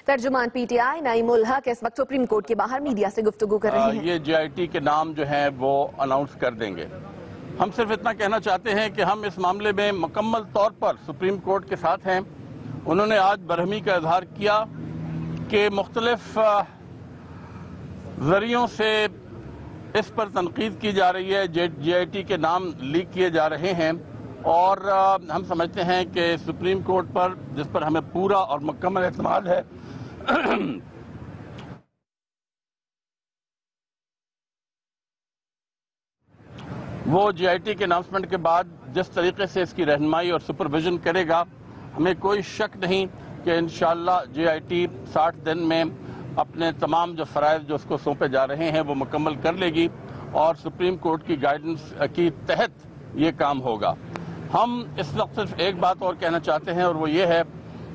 ترجمان P T I نعیم الحق اس وقت supreme court کے باہر میڈیا سے گفتگو کر رہے ہیں۔ یہ جے آئی ٹی کے نام جو ہیں وہ اناؤنس کر دیں گے۔ ہم صرف اتنا کہنا چاہتے ہیں کہ ہم اس معاملے میں مکمل طور پر سپریم کورٹ کے ساتھ ہیں۔ انہوں نے آج برہمی کا اظہار کیا کہ مختلف ذریعوں سے اس پر تنقید کی جا رہی ہے، جے آئی ٹی کے نام لیک کیے جا رہے ہیں، اور ہم سمجھتے ہیں کہ سپریم کورٹ پر، جس پر ہمیں پورا اور مکمل اعتماد ہے، وہ جے آئی ٹی کے اناؤنسمنٹ کے بعد جس طریقے سے اس کی رہنمائی اور سپرویژن کرے گا، ہمیں کوئی شک نہیں کہ انشاءاللہ جے آئی ٹی 60 دن میں اپنے تمام جو فرائض جو اس کو سونپے جا رہے ہیں وہ مکمل کر لے گی، اور سپریم کورٹ کی گائیڈنس کی تحت یہ کام ہوگا۔ ہم اس وقت صرف ایک بات اور کہنا چاہتے ہیں، اور وہ یہ ہے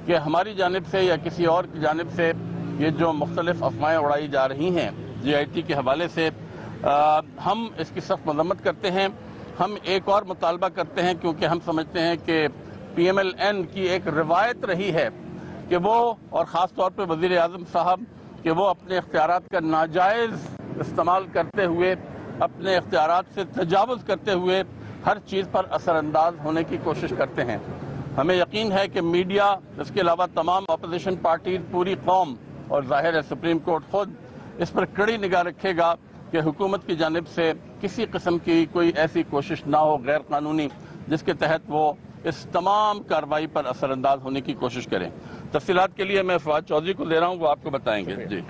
کہ ہماری جانب سے یا کسی اور کی جانب سے یہ جو مختلف افواہیں اڑائی جا رہی ہیں جے آئی ٹی کے حوالے سے، ہم اس کی سخت مذمت کرتے ہیں۔ ہم ایک اور مطالبہ کرتے ہیں، کیونکہ ہم سمجھتے ہیں کہ پی ایم ایل این کی ایک روایت رہی ہے کہ وہ، اور خاص طور پہ وزیر اعظم صاحب، کہ وہ اپنے اختیارات کا ناجائز استعمال کرتے ہوئے، اپنے اختیارات سے تجاوز کرتے ہوئے ہر چیز پر اثر انداز ہونے کی کوشش کرتے ہیں۔ ہمیں یقین ہے کہ میڈیا، اس کے علاوہ تمام اپوزیشن پارٹیز، پوری قوم اور ظاہر ہے سپریم کورٹ خود اس پر کڑی نگاہ رکھے گا کہ حکومت کی جانب سے کسی قسم کی کوئی ایسی کوشش نہ ہو غیر قانونی، جس کے تحت وہ اس تمام کارروائی پر اثر انداز ہونے کی کوشش کریں۔ تفصیلات کے لیے میں فواد چودھری کو دے رہا ہوں، وہ آپ کو بتائیں گے۔ جی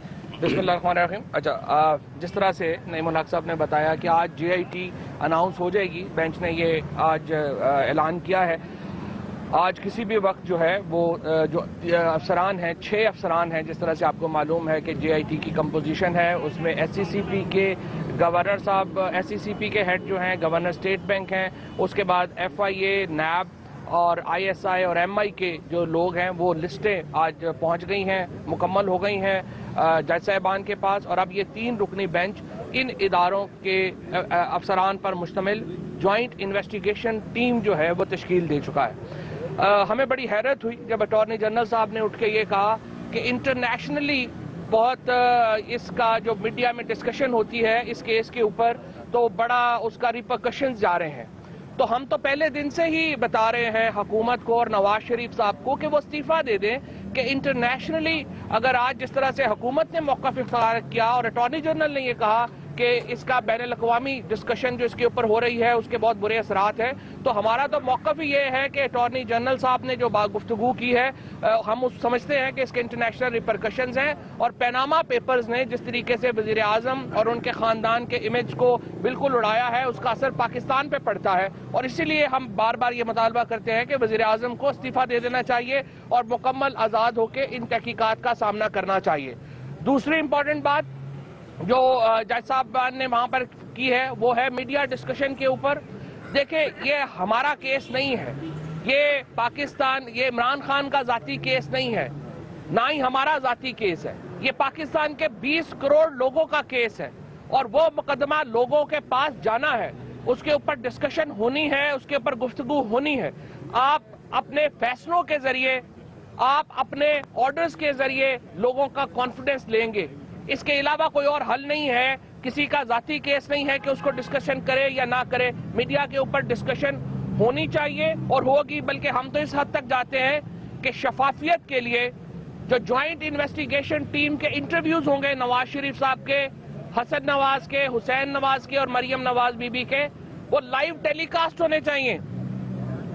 بسم اللہ الرحمن الرحیم۔ اچھا، جس طرح سے نعیم الحق صاحب نے بتایا کہ آج جے آئی ٹی اناؤنس ہو جائے گی، بینچ نے یہ آج اعلان کیا ہے۔ آج کسی بھی وقت جو ہے وہ جو افسران ہیں، 6 افسران ہیں، جس طرح سے آپ کو معلوم ہے کہ جے آئی ٹی کی کمپوزیشن ہے، اس میں ایس سی سی پی کے گورنر صاحب، ایس سی سی پی کے ہیڈ جو ہیں گورنر اسٹیٹ بینک ہیں، اس کے بعد ایف آئی اے، نیب اور آئی ایس آئی اور ایم آئی کے جو لوگ ہیں وہ لسٹیں آج پہنچ گئی ہیں، مکمل ہو گئی ہیں جج صاحبان کے پاس، اور اب یہ 3 رکنی بینچ ان اداروں کے افسران پر مشتمل جوائنٹ انویسٹیگیشن ٹیم جو ہے وہ تشکیل دے چکا ہے۔ ہمیں بڑی حیرت ہوئی جب اٹارنی جنرل صاحب نے اٹھ کے یہ کہا کہ انٹرنیشنلی بہت اس کا جو میڈیا میں ڈسکشن ہوتی ہے اس کیس کے اوپر، تو بڑا اس کا ریپرکشنز جا رہے ہیں۔ تو ہم تو پہلے دن سے ہی بتا رہے ہیں حکومت کو اور نواز شریف صاحب کو کہ وہ استعفیٰ دے دیں، کہ انٹرنیشنلی اگر آج جس طرح سے حکومت نے موقف اختیار کیا اور اٹارنی جنرل نے یہ کہا کہ اس کا بین الاقوامی ڈسکشن جو اس کے اوپر ہو رہی ہے اس کے بہت برے اثرات ہیں، تو ہمارا تو موقف ہی یہ ہے کہ اٹارنی جنرل صاحب نے جو گفتگو کی ہے، ہم سمجھتے ہیں کہ اس کے انٹرنیشنل ریپرکشنز ہیں، اور پیناما پیپرز نے جس طریقے سے وزیر اعظم اور ان کے خاندان کے امیج کو بالکل اڑایا ہے، اس کا اثر پاکستان پہ پڑتا ہے، اور اسی لیے ہم بار بار یہ مطالبہ کرتے ہیں کہ وزیر اعظم کو استعفیٰ دے دینا چاہیے اور مکمل آزاد ہو کے ان تحقیقات کا سامنا کرنا چاہیے۔ دوسری امپورٹنٹ بات جو جج صاحب نے وہاں پر کی ہے وہ ہے میڈیا ڈسکشن کے اوپر۔ دیکھیں، یہ ہمارا کیس نہیں ہے، یہ پاکستان، یہ عمران خان کا ذاتی کیس نہیں ہے، نہ ہی ہمارا ذاتی کیس ہے، یہ پاکستان کے 20 کروڑ لوگوں کا کیس ہے، اور وہ مقدمہ لوگوں کے پاس جانا ہے، اس کے اوپر ڈسکشن ہونی ہے، اس کے اوپر گفتگو ہونی ہے۔ آپ اپنے فیصلوں کے ذریعے، آپ اپنے آرڈرز کے ذریعے لوگوں کا کانفیڈنس لیں گے، اس کے علاوہ کوئی اور حل نہیں ہے۔ کسی کا ذاتی کیس نہیں ہے کہ اس کو ڈسکشن کرے یا نہ کرے، میڈیا کے اوپر ڈسکشن ہونی چاہیے اور ہوگی، بلکہ ہم تو اس حد تک جاتے ہیں کہ شفافیت کے لیے جو جوائنٹ انویسٹیگیشن ٹیم کے انٹرویوز ہوں گے نواز شریف صاحب کے، حسن نواز کے، حسین نواز کے اور مریم نواز بی بی کے، وہ لائیو ٹیلی کاسٹ ہونے چاہیے۔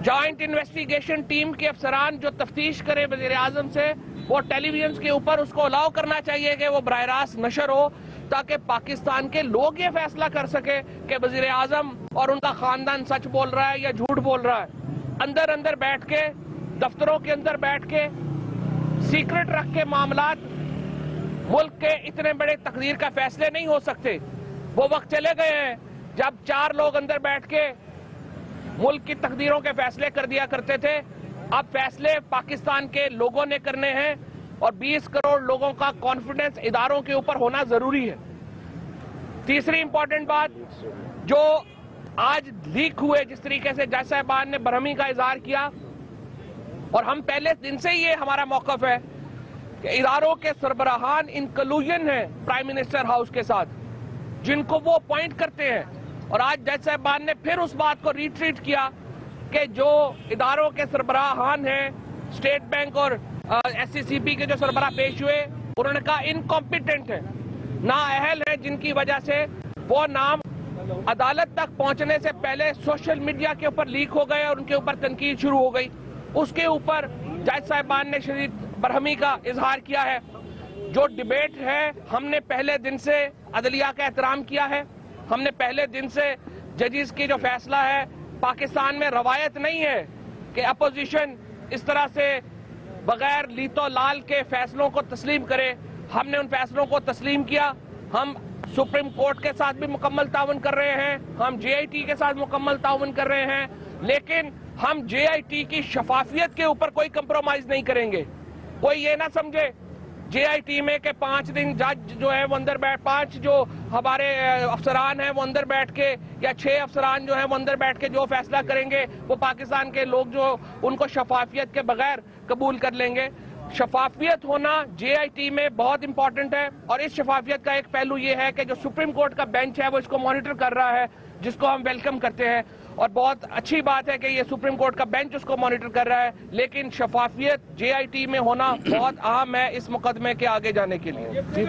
جوائنٹ انویسٹیگیشن ٹیم کے افسران جو تفتیش کرے وزیر اعظم سے، وہ ٹیلی ویژنز کے اوپر اس کو الاؤ کرنا چاہیے کہ وہ براہ راست نشر ہو، تاکہ پاکستان کے لوگ یہ فیصلہ کر سکے کہ وزیر اعظم اور ان کا خاندان سچ بول رہا ہے یا جھوٹ بول رہا ہے۔ اندر بیٹھ کے، دفتروں کے اندر بیٹھ کے، سیکرٹ رکھ کے معاملات، ملک کے اتنے بڑے تقدیر کا فیصلے نہیں ہو سکتے۔ وہ وقت چلے گئے ہیں جب 4 لوگ اندر بیٹھ کے ملک کی تقدیروں کے فیصلے کر دیا کرتے تھے۔ اب فیصلے پاکستان کے لوگوں نے کرنے ہیں، اور 20 کروڑ لوگوں کا کانفیڈنس اداروں کے اوپر ہونا ضروری ہے۔ تیسری امپورٹنٹ بات جو آج لیک ہوئے، جس طریقے سے جج صاحبان نے برہمی کا اظہار کیا، اور ہم پہلے دن سے یہ ہمارا موقف ہے کہ اداروں کے سربراہان ان کلوژن ہیں پرائم منسٹر ہاؤس کے ساتھ، جن کو وہ اپوائنٹ کرتے ہیں. اور آج جج صاحبان نے پھر اس بات کو ریٹریٹ کیا کہ جو اداروں کے سربراہان ہیں، اسٹیٹ بینک اور ایس سی سی پی کے جو سربراہ پیش ہوئے، انہوں نے کہا انکمپیٹنٹ ہیں، نااہل ہیں، جن کی وجہ سے وہ نام عدالت تک پہنچنے سے پہلے سوشل میڈیا کے اوپر لیک ہو گئے اور ان کے اوپر تنقید شروع ہو گئی. اس کے اوپر جج صاحبان نے شدید برہمی کا اظہار کیا ہے. جو ڈیبیٹ ہے، ہم نے پہلے دن سے عدلیہ کا احترام کیا ہے. ہم نے پہلے دن سے ججز کی جو فیصلہ ہے، پاکستان میں روایت نہیں ہے کہ اپوزیشن اس طرح سے بغیر لیت و لال کے فیصلوں کو تسلیم کرے. ہم نے ان فیصلوں کو تسلیم کیا. ہم سپریم کورٹ کے ساتھ بھی مکمل تعاون کر رہے ہیں، ہم جے آئی ٹی کے ساتھ مکمل تعاون کر رہے ہیں، لیکن ہم جے آئی ٹی کی شفافیت کے اوپر کوئی کمپرومائز نہیں کریں گے. کوئی یہ نہ سمجھے جے آئی ٹی میں کہ 5 دن جج جو ہے وہ اندر بیٹھ، 5 جو ہمارے افسران ہیں وہ اندر بیٹھ کے، یا 6 افسران جو ہیں وہ اندر بیٹھ کے جو فیصلہ کریں گے وہ پاکستان کے لوگ جو ان کو شفافیت کے بغیر قبول کر لیں گے. شفافیت ہونا جے آئی ٹی میں بہت امپورٹنٹ ہے، اور اس شفافیت کا ایک پہلو یہ ہے کہ جو سپریم کورٹ کا بینچ ہے وہ اس کو مانیٹر کر رہا ہے، جس کو ہم ویلکم کرتے ہیں. اور بہت اچھی بات ہے کہ یہ سپریم کورٹ کا بینچ اس کو مانیٹر کر رہا ہے، لیکن شفافیت جے آئی ٹی میں ہونا بہت اہم ہے اس مقدمے کے آگے جانے کے لیے. جی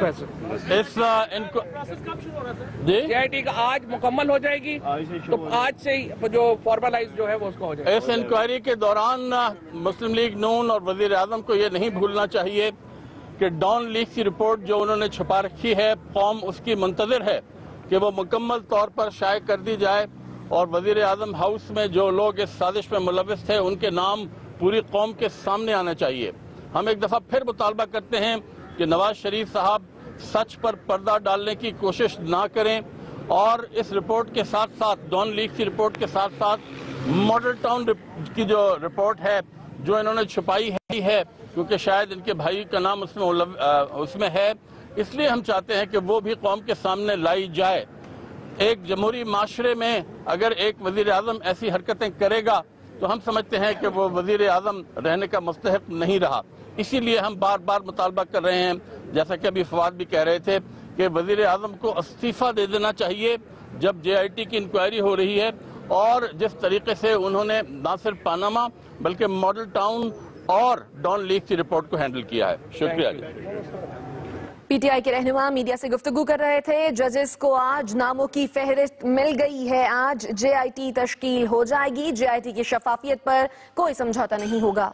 جے آئی ٹی کا آج مکمل ہو جائے گی، تو آج سے ہی جو فارملائز جو ہے وہ اس کو ہو جائے گا. اس انکوائری کے دوران مسلم لیگ نون اور وزیر اعظم کو یہ نہیں بھولنا چاہیے کہ ڈان لیک کی رپورٹ جو انہوں نے چھپا رکھی ہے، قوم اس کی منتظر ہے کہ وہ مکمل طور پر شائع کر دی جائے، اور وزیر اعظم ہاؤس میں جو لوگ اس سازش میں ملوث تھے ان کے نام پوری قوم کے سامنے آنا چاہیے. ہم ایک دفعہ پھر مطالبہ کرتے ہیں کہ نواز شریف صاحب سچ پر پردہ ڈالنے کی کوشش نہ کریں، اور اس رپورٹ کے ساتھ ساتھ، ڈان لیک کی رپورٹ کے ساتھ ساتھ ماڈل ٹاؤن کی جو رپورٹ ہے جو انہوں نے چھپائی ہے، کیونکہ شاید ان کے بھائی کا نام اس میں ہے، اس لیے ہم چاہتے ہیں کہ وہ بھی قوم کے سامنے لائی جائے. ایک جمہوری معاشرے میں اگر ایک وزیر اعظم ایسی حرکتیں کرے گا تو ہم سمجھتے ہیں کہ وہ وزیر اعظم رہنے کا مستحق نہیں رہا. اسی لیے ہم بار بار مطالبہ کر رہے ہیں، جیسا کہ ابھی فواد بھی کہہ رہے تھے، کہ وزیر اعظم کو استعفیٰ دے دینا چاہیے جب جے آئی ٹی کی انکوائری ہو رہی ہے. اور جس طریقے سے انہوں نے نہ صرف پاناما بلکہ ماڈل ٹاؤن اور ڈان لیک کی رپورٹ کو ہینڈل کیا ہے. شکریہ. پی ٹی آئی کے رہنما میڈیا سے گفتگو کر رہے تھے. ججز کو آج ناموں کی فہرست مل گئی ہے. آج جے آئی ٹی تشکیل ہو جائے گی. جے آئی ٹی کی شفافیت پر کوئی سمجھوتا نہیں ہوگا.